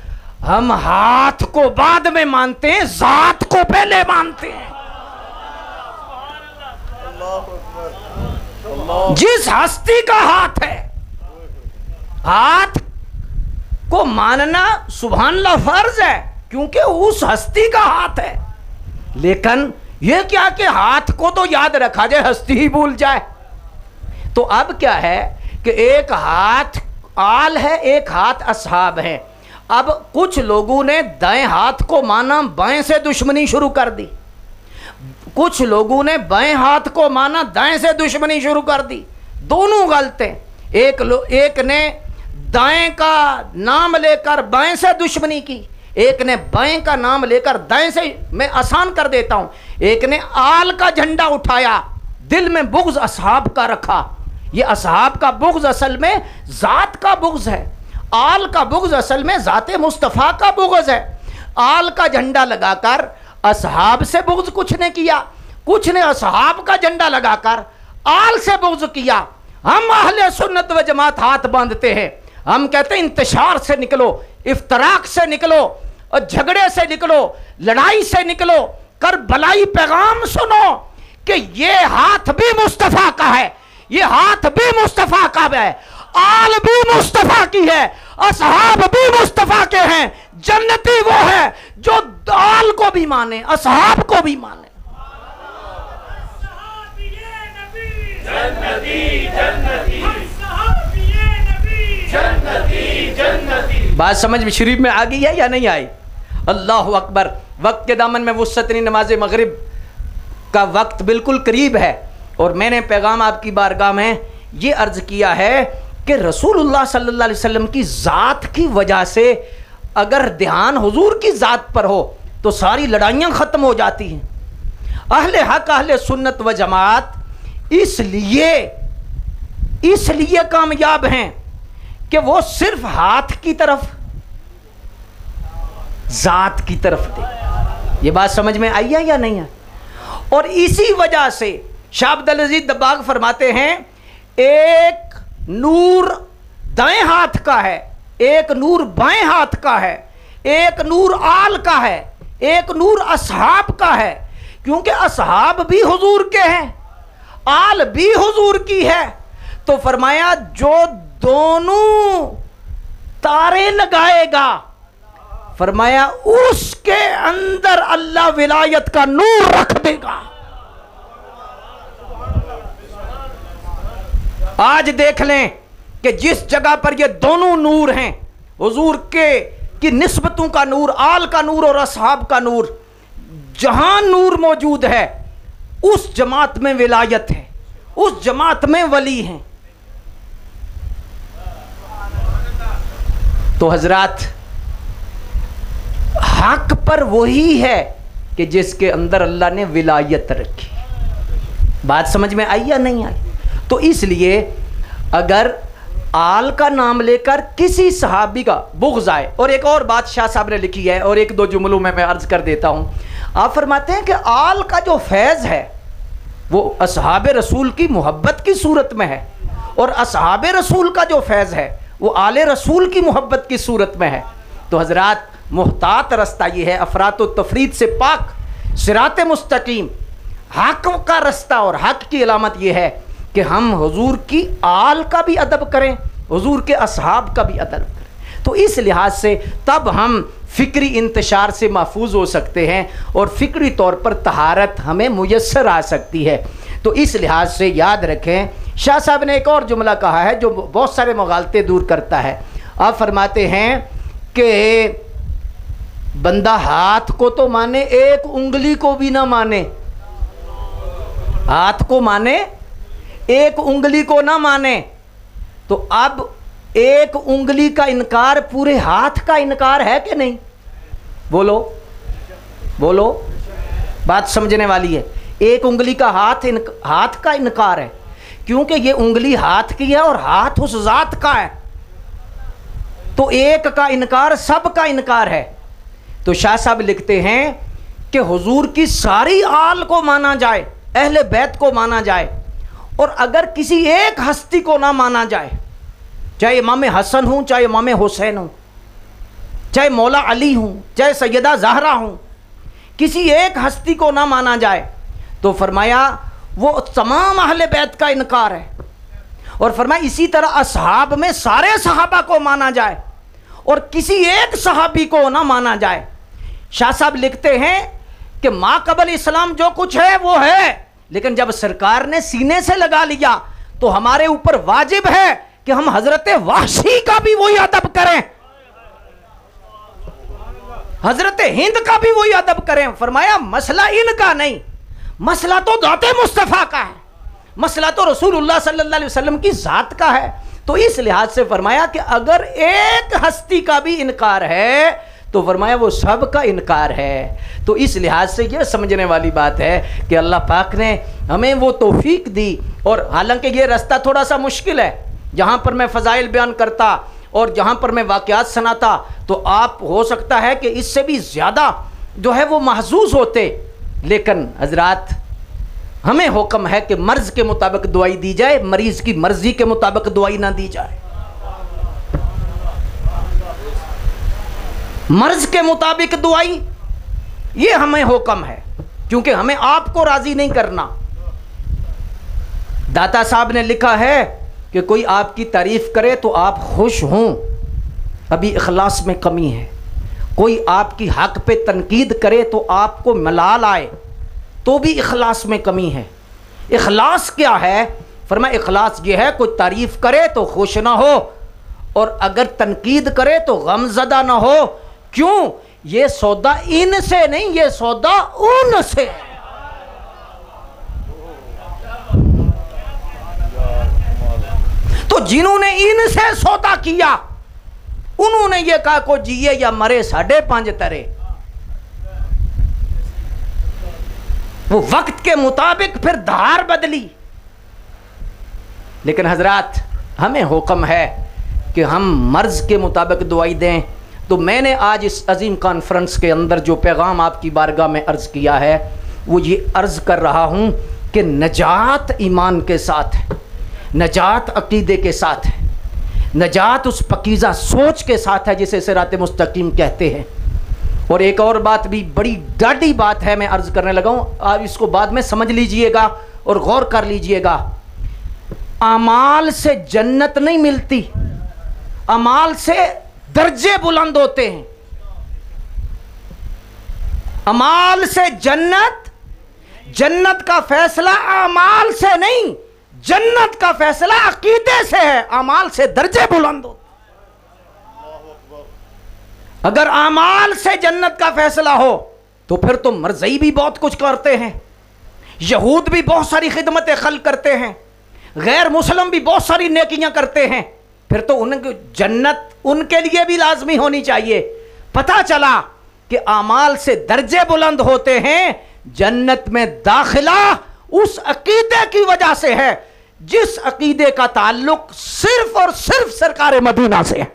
हम हाथ को बाद में मानते हैं, जात को पहले मानते हैं। जिस हस्ती का हाथ है, हाथ को मानना सुभानअल्लाह फर्ज है, क्योंकि उस हस्ती का हाथ है। लेकिन यह क्या कि हाथ को तो याद रखा जाए, हस्ती ही भूल जाए। तो अब क्या है कि एक हाथ आल है, एक हाथ असहाब है। अब कुछ लोगों ने दाएं हाथ को माना, बाएं से दुश्मनी शुरू कर दी। कुछ लोगों ने बाएं हाथ को माना, दाएं से दुश्मनी शुरू कर दी। दोनों गलत हैं। एक ने दाएं का नाम लेकर बाएं से दुश्मनी की, एक ने बाएं का नाम लेकर दाएं से। मैं आसान कर देता हूं, एक ने आल का झंडा उठाया, दिल में बुग़्ज़ असहाब का रखा। ये असहाब का बुग़्ज़ असल में जात का बुग़्ज़ है, आल का बुग़्ज़ असल में जाते मुस्तफ़ा का बुग़्ज़ है। आल का झंडा लगाकर असहाब से बुग़्ज़ कुछ ने किया, कुछ ने असहाब का झंडा लगाकर आल से बुग़्ज़ किया। हम अहले सुन्नत व जमात हाथ बांधते हैं, हम कहते हैं इंतशार से निकलो, इफ्तराक से निकलो, और झगड़े से निकलो, लड़ाई से निकलो, कर भलाई पैगाम सुनो कि ये हाथ भी मुस्तफ़ा का है, ये हाथ भी मुस्तफा का है, आल भी मुस्तफा की है, असहाब भी मुस्तफा के हैं। जन्नती वो है जो आल को भी माने, असहाब को भी माने। जन्नती जन्नती जन्नती जन्नती। बात समझ में शरीफ में आ गई है या नहीं आई? अल्लाह अकबर। वक्त के दामन में वुस्सतनी नमाज मगरिब का वक्त बिल्कुल करीब है और मैंने पैगाम आपकी बारगाह में ये अर्ज किया है कि रसूलुल्लाह सल्लल्लाहु अलैहि वसल्लम की ज़ात की वजह से अगर ध्यान हुजूर की ज़ात पर हो तो सारी लड़ाइयाँ ख़त्म हो जाती हैं। अहले हक अहले सुन्नत व जमात इसलिए कामयाब हैं कि वो सिर्फ हाथ की तरफ, ज़ात की तरफ दे। ये बात समझ में आई है या नहीं है? और इसी वजह से शाह अब्दुल अजीज दब्बाग फरमाते हैं, एक नूर दाएं हाथ का है, एक नूर बाएं हाथ का है, एक नूर आल का है, एक नूर असहाब का है। क्योंकि असहाब भी हुजूर के हैं, आल भी हुजूर की है। तो फरमाया जो दोनों तारे लगाएगा, फरमाया उसके अंदर अल्लाह विलायत का नूर रख देगा। आज देख लें कि जिस जगह पर ये दोनों नूर हैं, हुजूर के की निस्बतों का नूर, आल का नूर और असहाब का नूर, जहां नूर मौजूद है उस जमात में विलायत है, उस जमात में वली हैं। तो हजरात, हक पर वही है कि जिसके अंदर अल्लाह ने विलायत रखी। बात समझ में आई या नहीं आई? तो इसलिए अगर आल का नाम लेकर किसी सहाबी का बुग़्ज़ आए, और एक और बात शाह साहब ने लिखी है और एक दो जुमलों में मैं अर्ज कर देता हूं। आप फरमाते हैं कि आल का जो फैज़ है वो असहाब रसूल की मोहब्बत की सूरत में है, और असहाब रसूल का जो फैज़ है वो आले रसूल की मोहब्बत की सूरत में है। तो हजरात, मुहतात रास्ता ये है, अफरात व तफरीद से पाक, सिरात मुस्तकीम, हक का रास्ता। और हक की अलामत ये है कि हम हुजूर की आल का भी अदब करें, हुजूर के असहाब का भी अदब करें। तो इस लिहाज से तब हम फ़िक्री इंतशार से महफूज हो सकते हैं और फ़िक्री तौर पर तहारत हमें मुयस्सर आ सकती है। तो इस लिहाज से याद रखें, शाह साहब ने एक और जुमला कहा है जो बहुत सारे मुगालते दूर करता है। आप फरमाते हैं कि बंदा हाथ को तो माने, एक उंगली को भी ना माने। हाथ को माने, एक उंगली को ना माने। तो अब एक उंगली का इनकार पूरे हाथ का इनकार है कि नहीं? बोलो बोलो, बात समझने वाली है। एक उंगली का हाथ का इनकार है, क्योंकि ये उंगली हाथ की है और हाथ उस ज़ात का है। तो एक का इनकार सब का इनकार है। तो शाह साहब लिखते हैं कि हुजूर की सारी आल को माना जाए, अहले बैत को माना जाए, और अगर किसी एक हस्ती को ना माना जाए, चाहे इमाम हसन हूँ, चाहे इमाम हुसैन हूँ, चाहे मौला अली हूँ, चाहे सैयदा ज़हरा हूँ, किसी एक हस्ती को ना माना जाए, तो फरमाया वो तमाम अहले बैत का इनकार है। और फरमाया इसी तरह असहाब में सारे सहाबा को माना जाए और किसी एक सहाबी को ना माना जाए। शाह साहब लिखते हैं कि माँ कबल इस्लाम जो कुछ है वो है, लेकिन जब सरकार ने सीने से लगा लिया तो हमारे ऊपर वाजिब है कि हम हजरत वाशी का भी वही अदब करें, हजरत हिंद का भी वही अदब करें। फरमाया मसला इनका नहीं, मसला तो दाते मुस्तफ़ा का है, मसला तो रसूलुल्लाह सल्लल्लाहु अलैहि वसल्लम की ज़ात का है। तो इस लिहाज से फरमाया कि अगर एक हस्ती का भी इनकार है तो फरमाया वो सब का इनकार है। तो इस लिहाज से यह समझने वाली बात है कि अल्लाह पाक ने हमें वो तौफीक दी। और हालांकि ये रास्ता थोड़ा सा मुश्किल है, जहाँ पर मैं फ़ज़ाइल बयान करता और जहाँ पर मैं वाक़यात सुनाता तो आप हो सकता है कि इससे भी ज़्यादा जो है वो महसूस होते, लेकिन हजरात हमें हुक्म है कि मर्ज़ के मुताबिक दवाई दी जाए, मरीज़ की मर्ज़ी के मुताबिक दवाई ना दी जाए। मर्ज़ के मुताबिक दवाई ये हमें हुक्म है, क्योंकि हमें आपको राज़ी नहीं करना, दाता साहब ने लिखा है कि कोई आपकी तारीफ करे तो आप खुश हों, अभी इखलास में कमी है। कोई आपकी हक पे तनकीद करे तो आपको मलाल आए, तो भी इखलास में कमी है। इखलास क्या है? फरमाया इखलास ये है कोई तारीफ करे तो खुश ना हो, और अगर तनकीद करे तो गमज़दा ना हो। क्यों? ये सौदा इन से नहीं, ये सौदा उन से। तो जिन्होंने इनसे सौदा किया उन्होंने ये कहा को जिए या मरे 5.5 तरे। वो वक्त के मुताबिक फिर धार बदली। लेकिन हजरात, हमें हुक्म है कि हम मर्ज के मुताबिक दुआई दें। तो मैंने आज इस अजीम कॉन्फ्रेंस के अंदर जो पैगाम आपकी बारगाह में अर्ज़ किया है, वो ये अर्ज़ कर रहा हूँ कि नजात ईमान के साथ है, नजात अकीदे के साथ है, नजात उस पकीज़ा सोच के साथ है जिसे सिरात मुस्तकीम कहते हैं। और एक और बात भी बड़ी डाढ़ी बात है, मैं अर्ज़ करने लगा हूँ, आप इसको बाद में समझ लीजिएगा और गौर कर लीजिएगा। अमाल से जन्नत नहीं मिलती, अमाल से दर्जे बुलंद होते हैं। अमाल से जन्नत, जन्नत का फैसला अमाल से नहीं, जन्नत का फैसला अकीदे से है। अमाल से दर्जे बुलंद होते। अगर अमाल से जन्नत का फैसला हो तो फिर तो मरज़ई भी बहुत कुछ करते हैं, यहूद भी बहुत सारी खिदमतें खल करते हैं, गैर मुस्लिम भी बहुत सारी नेकियां करते हैं। फिर तो उनकी जन्नत उनके लिए भी लाजमी होनी चाहिए। पता चला कि अमाल से दर्जे बुलंद होते हैं। जन्नत में दाखिला उस अकीदे की वजह से है जिस अकीदे का ताल्लुक सिर्फ और सिर्फ सरकार मदीना से है,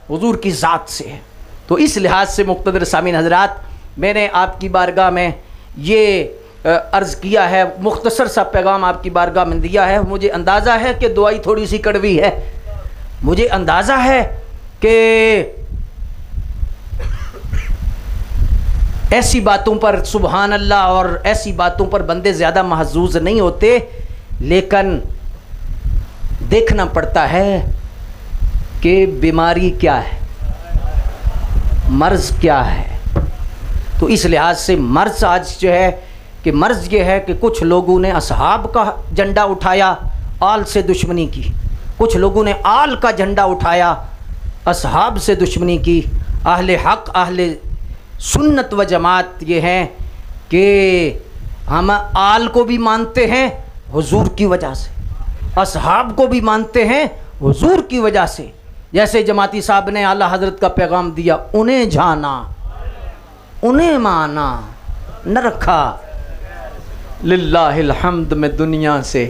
हुजूर की ज़ात से है। तो इस लिहाज से मुक़्तदर सामीन हज़रात, मैंने आपकी बारगाह में ये अर्ज़ किया है, मुख्तसर सा पैगाम आपकी बारगाह में दिया है। मुझे अंदाज़ा है कि दुआई थोड़ी सी कड़वी है, मुझे अंदाज़ा है कि ऐसी बातों पर सुबहान अल्लाह और ऐसी बातों पर बंदे ज़्यादा महजूज नहीं होते, लेकिन देखना पड़ता है कि बीमारी क्या है, मर्ज़ क्या है। तो इस लिहाज से मर्ज़ आज जो है कि मर्ज़ ये है कि कुछ लोगों ने असहाब का झंडा उठाया, आल से दुश्मनी की, कुछ लोगों ने आल का झंडा उठाया, असहाब से दुश्मनी की। अहले हक़, अहले सुन्नत व जमात ये हैं कि हम आल को भी मानते हैं हुजूर की वजह से, असहाब को भी मानते हैं हुजूर की वजह से। जैसे जमाती साहब ने आला हज़रत का पैगाम दिया, उन्हें जाना, उन्हें माना, न रखा लिल्लाहिल हम्द में दुनिया से।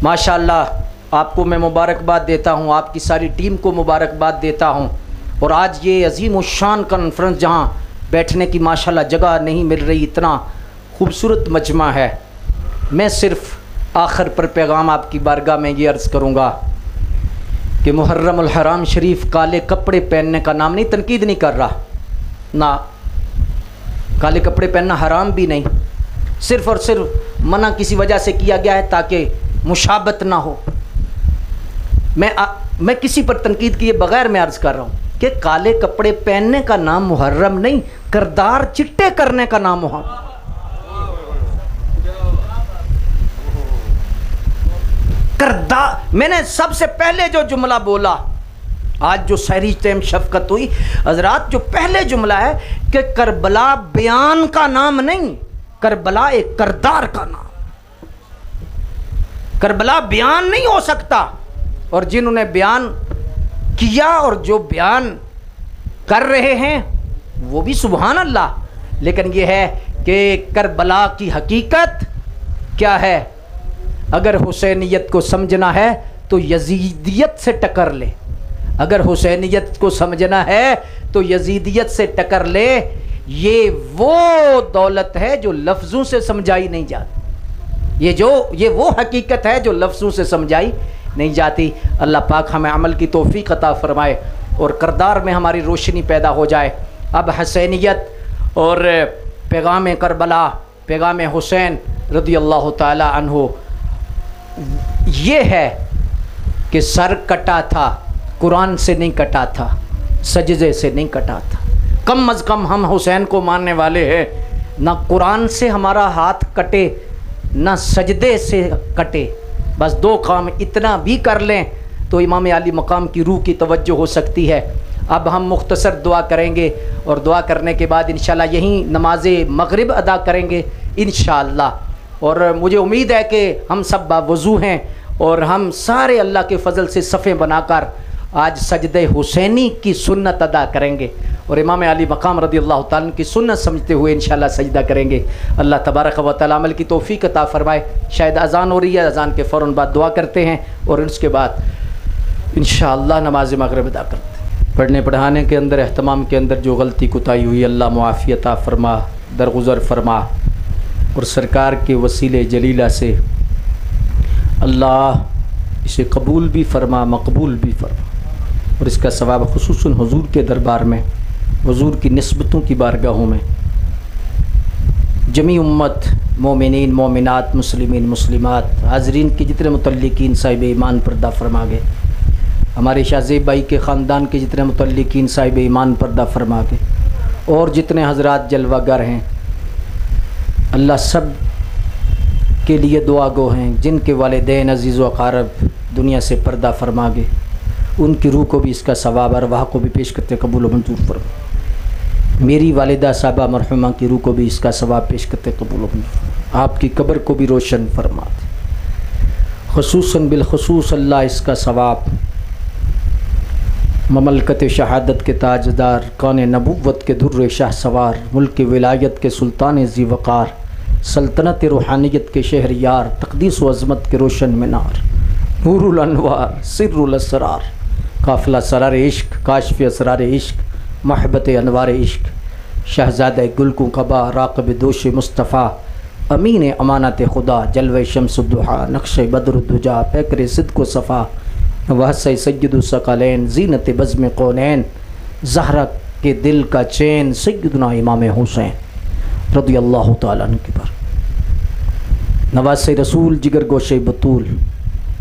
माशाअल्लाह, आपको मैं मुबारकबाद देता हूँ, आपकी सारी टीम को मुबारकबाद देता हूँ। और आज ये अजीम शान कॉन्फ्रेंस जहाँ बैठने की माशाअल्लाह जगह नहीं मिल रही, इतना खूबसूरत मजमा है। मैं सिर्फ़ आखिर पर पैगाम आपकी बारगाह में ये अर्ज़ करूँगा कि मुहर्रमुल हराम शरीफ काले कपड़े पहनने का नाम नहीं, तनकीद नहीं कर रहा ना, काले कपड़े पहनना हराम भी नहीं, सिर्फ़ और सिर्फ मना किसी वजह से किया गया है ताकि मुशाबत ना हो। मैं किसी पर तनकीद किए बगैर मैं अर्ज़ कर रहा हूँ कि काले कपड़े पहनने का नाम मुहर्रम नहीं, किरदार चिट्टे करने का नाम मुहर्रम। किरदार, मैंने सबसे पहले जो जुमला बोला, आज जो सहरी टाइम शफकत हुई हजरात, जो पहले जुमला है कि करबला बयान का नाम नहीं, करबला एक किरदार का नाम। करबला बयान नहीं हो सकता, और जिन्होंने बयान किया और जो बयान कर रहे हैं वो भी सुभान अल्लाह। लेकिन ये है कि करबला की हकीकत क्या है। अगर हुसैनियत को समझना है तो यजीदियत से टक्कर ले, अगर हुसैनियत को समझना है तो यजीदियत से टक्कर ले। ये वो दौलत है जो लफ्ज़ों से समझाई नहीं जाती, ये वो हकीकत है जो लफ्ज़ों से समझाई नहीं जाती। अल्लाह पाक हमें अमल की तौफीक अता फरमाए और किरदार में हमारी रोशनी पैदा हो जाए। अब हुसैनियत और पैगाम करबला, पैगाम हुसैन रदियल्लाहु ताला अन्हु, ये है कि सर कटा था, कुरान से नहीं कटा था, सजदे से नहीं कटा था। कम अज़ कम हम हुसैन को मानने वाले हैं, ना कुरान से हमारा हाथ कटे ना सजदे से कटे। बस दो काम इतना भी कर लें तो इमाम अली मकाम की रूह की तवज्जो हो सकती है। अब हम मुख्तसर दुआ करेंगे और दुआ करने के बाद इंशाल्लाह यहीं नमाज मगरिब अदा करेंगे इंशाल्लाह। और मुझे उम्मीद है कि हम सब बावज़ू हैं और हम सारे अल्लाह के फ़ज़ल से सफ़े बनाकर आज सजदे हुसैनी की सुन्नत अदा करेंगे और इमाम अली मकाम रज़ियल्लाहु ताला की सुन्नत समझते हुए इंशाल्लाह सजदा करेंगे। अल्लाह तबारक व तआला अमल की तौफ़ीक़ अता फ़रमाए। शायद अज़ान हो रही है, अज़ान के फ़ौरन बाद दुआ करते हैं और उसके बाद इंशाअल्लाह नमाज मगरिब अदा करते हैं। पढ़ने पढ़ाने के अंदर, एहतमाम के अंदर जो गलती कुताही हुई अल्लाह मुआफ़ी अता फ़रमा, दरगुज़र फ़रमा और सरकार के वसीले जलीला से अल्लाह इसे कबूल भी फ़रमा, मकबूल भी फ़रमा और इसका सवाब खुसूसन हुजूर के दरबार में, हुजूर की निस्बतों की बारगाहों में जमी उम्मत मोमिनीन मोमिनात मुस्लिमीन मुस्लिमात हाज़रीन के जितने मुतल्लिकीन साहिब ईमान पर्दा फरमा गए, हमारे शाहज़ेब भाई के ख़ानदान के जितने मुतल्लिकीन साहिब ईमान पर्दा फरमा गए और जितने हज़रात जलवागर हैं अल्लाह सब के लिए दुआ गो हैं। जिनके वालिदैन अज़ीज़ व अक़ारब दुनिया से पर्दा फरमा गए उनकी रूह को भी इसका सवाब अरवाह को भी पेश करते कबूल मंजूर फरमा। मेरी वालिदा साहबा मरहुमा की रूह को भी इसका सवाब पेश करते कबूल मंजूर। आपकी कब्र को भी रोशन फरमा दे। खुसूसन बिलखुसूस अल्लाह इसका सवाब ममलकत शहादत के ताजदार, कान नबुव्वत के दुर्र शाह सवार, मुल्क विलायत के सुल्तान ज़ी वक़ार, सल्तनत रूहानियत के शहरयार, तक़दीस व अज़मत के रोशन मीनार, नूरुल अनवार, सिर्रुल असरार, काफ़िला सरार इश्क, काशिफ़ असरार इश्क, महबत अनवार इश्क, शहज़ादा गुलकुं कबा, राक़िब दोश मुस्तफ़ा, अमीन अमानत खुदा, जलवे शम्सुद्दुहा, नक्श बद्रुद्दुजा, पैकर सिद्क़ सफ़ा, वहसे सय्यदु सकलैन, ज़ीनत बज़्म कौनैन, ज़हरा के दिल का चैन, सय्यदुना इमाम हुसैन रज़ियल्लाहु ताला अन्हु पर, नवासे रसूल जिगर गोशे बतूल,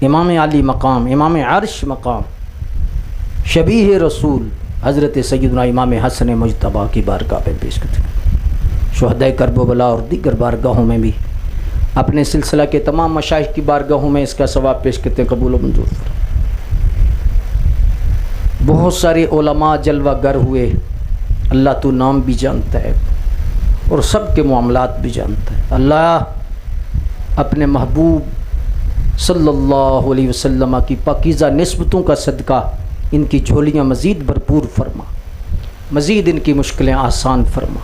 इमाम अली मकाम, इमाम अर्श मकाम, शबीह रसूल हज़रत सय्यदुना इमाम हसन मुज्तबा की बारगाह में पेश करते हैं। शुहदाए करबला और दीगर बारगाहों में भी अपने सिलसिला के तमाम मशाइख की बारगाहों में इसका सवाब पेश करते हैं कबूल मंजूर। बहुत सारे उलमा जलवागर हुए, अल्लाह तो नाम भी जानता है और सब के मामलात भी जानता है। अल्लाह अपने महबूब सल्लल्लाहु अलैहि वसल्लम की पाकीज़ा निस्बतों का सदका इनकी झोलियाँ मज़ीद भरपूर फरमा, मज़ीद इनकी मुश्किलें आसान फरमा।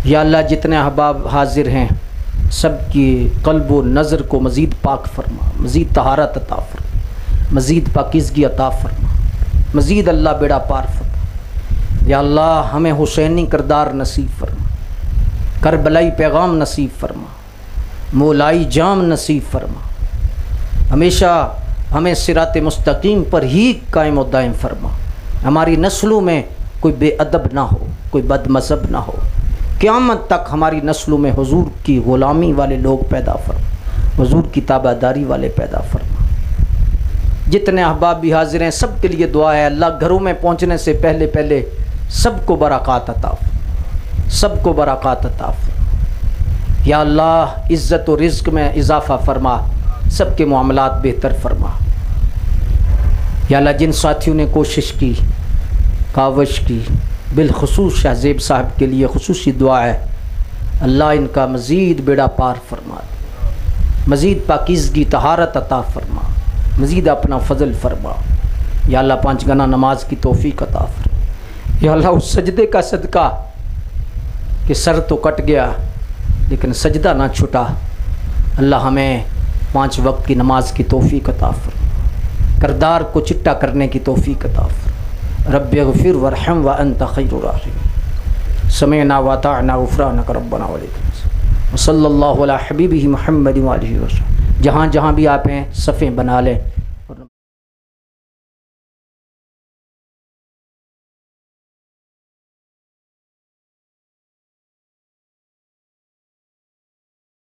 या अल्लाह जितने अहबाब हाजिर हैं सब की क़ल्ब व नज़र को मज़ीद पाक फरमा, मज़ीद तहारत अता फरमा, मज़ीद पाकीज़गी अता फरमा, मज़ीद अल्लाह बेड़ा पार फरमा। या अल्लाह हमें हुसैनी करदार नसीब फरमा, करबलाई पैगाम नसीब फरमा, मौलाई जाम नसीब फरमा, हमेशा हमें सिरात मुस्तकीम पर ही कायम और दायम फरमा। हमारी नस्लों में कोई बेअदब ना हो, कोई बदमज़हब ना हो, क़यामत तक हमारी नस्लों में हुजूर की ग़ुलामी वाले लोग पैदा फरमा, हुजूर की ताबादारी वाले पैदा फरमा। जितने अहबाब भी हाजिर हैं सब के लिए दुआ है, अल्लाह घरों में पहुँचने से पहले पहले सबको बरक़ात अता फरमा, सबको बरक़ात अता फरमा। या अल्लाह इज़्ज़त और रिज़्क़ में इजाफ़ा फरमा, सबके मामलात बेहतर फरमा। या अल्लाह जिन साथियों ने कोशिश की, कावश की, बिलखुसूस शाहज़ेब साहब के लिए खुसूसी दुआ है, अल्लाह इनका मज़ीद बेड़ा पार फरमा, मज़ीद पाकीज़गी तहारत अता फरमा, मज़ीद अपना फ़ज़ल फरमा। या अल्लाह 5 गना नमाज की तौफ़ीक़ अता फरमा। या अल्लाह उस सजदे का सदका कि सर तो कट गया लेकिन सजदा ना छुटा, अल्लाह हमें 5 वक्त की नमाज की तौफ़ीक़ अता फरमा, करदार को चिट्टा करने की तौफ़ीक़ अता फरमा। रब्बिग़फ़िर वरहम व अंत खैरुर राहिमीन। समिअना व अताअना ग़ुफ़रानक रब्बना व इलैहिल सल्लल्लाहु अला हबीबिही मुहम्मद व आलिहि वसल्लम। जहाँ जहाँ भी आप हैं सफ़ें बना लें,